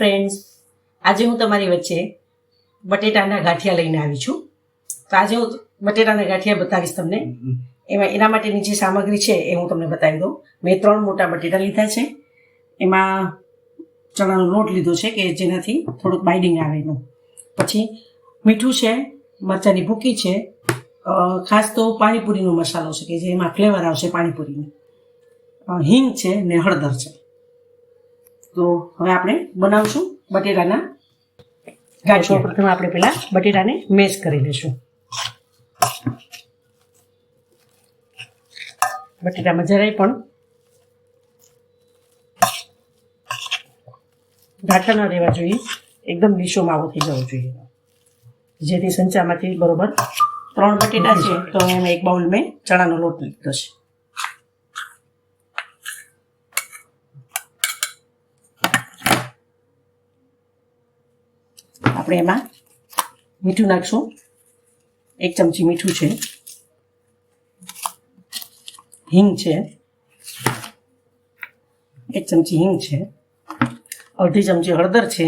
Friends, આજે હું તમારી વચ્ચે બટેટાના ગાંઠિયા લઈને આવી છું. તો આજે હું બટેટાના ગાંઠિયા બતાવીશ તમને. એના માટેની જે સામગ્રી છે એ હું તમને બતાવી દઉં. મેં 3 મોટા બટેટા લીધા છે. એમાં ચણાનો લોટ લીધો છે કે જેનાથી થોડુંક બાઇડિંગ આવે એનું. પછી મીઠું છે, મરચાંની ભૂકી છે, ખાસ તો પાણીપુરીનો મસાલો છે કે જેમાં ફ્લેવર આવશે પાણીપુરીની, હિંગ છે ને હળદર છે. તો હવે આપણે બનાવશું બટેટાના ગાંઠિયા. પ્રથમ આપણે પહેલા બટેટાને મેશ કરી લઈશું. બટેટામાં જરાય પણ ઘાટા ન રહેવા જોઈએ, એકદમ લીસો માવો થઈ જવો જોઈએ, જેથી સંચામાંથી બરોબર 3 બટેટા છે તો એમાં 1 બાઉલ મેં ચણાનો લોટ લીધો છે. આપણે એમાં મીઠું નાખશું. 1 ચમચી મીઠું છે, હિંગ છે, 1 ચમચી હિંગ છે, અડધી ચમચી હળદર છે,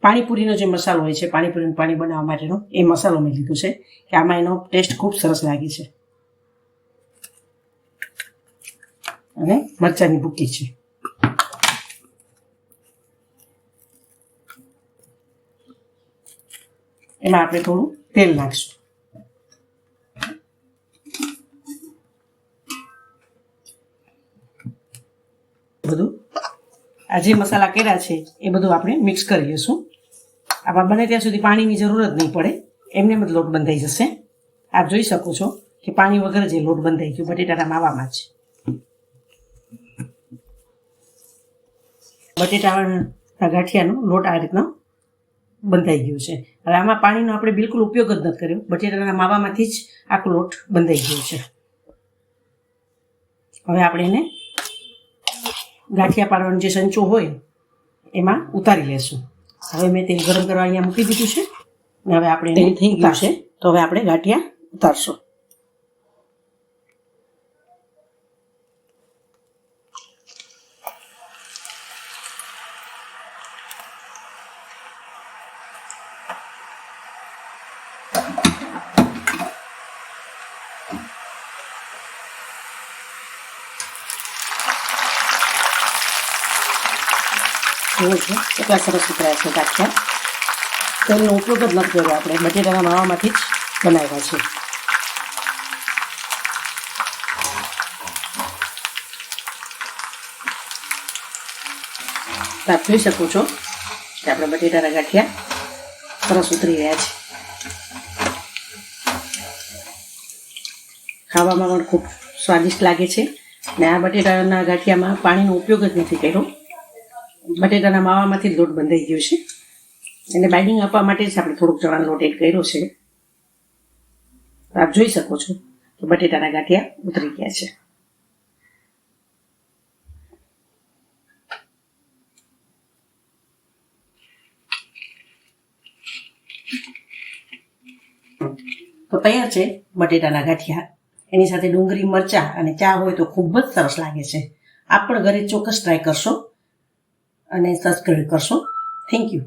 પાણીપુરીનો જે મસાલો હોય છે, પાણીપુરીનું પાણી બનાવવા માટેનો એ મસાલો મેં લીધો છે કે આમાં એનો ટેસ્ટ ખૂબ સરસ લાગે છે. અને મરચાંની ભૂકી છે. એમાં આપણે થોડું તેલ નાખશું. બધું આ જે મસાલા કર્યા છે એ બધું આપણે મિક્સ કરી લઈશું. આમાં બને ત્યાં સુધી પાણીની જરૂર જ નહીં પડે, એમને જ લોટ બંધાઈ જશે. આપ જોઈ શકો છો કે પાણી વગર જે લોટ બંધાઈ ગયો બટેટાના માવામાં જ. બટેટાના ગાંઠિયાનો લોટ આ રીતનો બંધાઈ ગયો છે. હવે આમાં પાણીનો આપણે બિલકુલ ઉપયોગ જ નથી કર્યો, બટેટાના માવામાંથી જ આખો લોટ બંધાઈ ગયો છે. હવે આપણે એને ગાંઠિયા પાડવાનો જે સંચો હોય એમાં ઉતારી લેશું. હવે મેં તેલ ગરમ કરવા અહીંયા મૂકી દીધું છે અને હવે આપણે તેલ થઈ ગયું છે તો હવે આપણે ગાંઠિયા ઉતારશું. કેટલા સરસ ઉતરાય છે ગાંઠિયા. તેલનો ઉપયોગ જ નથી કર્યો, આપણે બટેટાના માવામાંથી જ બનાવ્યા છે. આપ જોઈ શકો છો કે આપણે બટેટાના ગાંઠિયા સરસ ઉતરી રહ્યા છે. ખાવામાં પણ ખૂબ સ્વાદિષ્ટ લાગે છે. ને આ બટેટાના ગાંઠિયામાં પાણીનો ઉપયોગ જ નથી કર્યો, બટેટાના માવામાંથી લોટ બંધાઈ ગયો છે. એને બાઇન્ડિંગ આપવા માટે જ આપણે થોડોક ચણાનો લોટ એડ કર્યો છે. આપ જોઈ શકો છો કે બટેટાના ગાંઠિયા ઉતરી ગયા છે. તો તૈયાર છે બટેટાના ગાંઠિયા. એની સાથે ડુંગળી, મરચાં અને ચા હોય તો ખૂબ જ સરસ લાગે છે. આપ પણ ઘરે ચોક્કસ ટ્રાય કરશો અને સબસ્ક્રાઈબ કરશો. Thank you.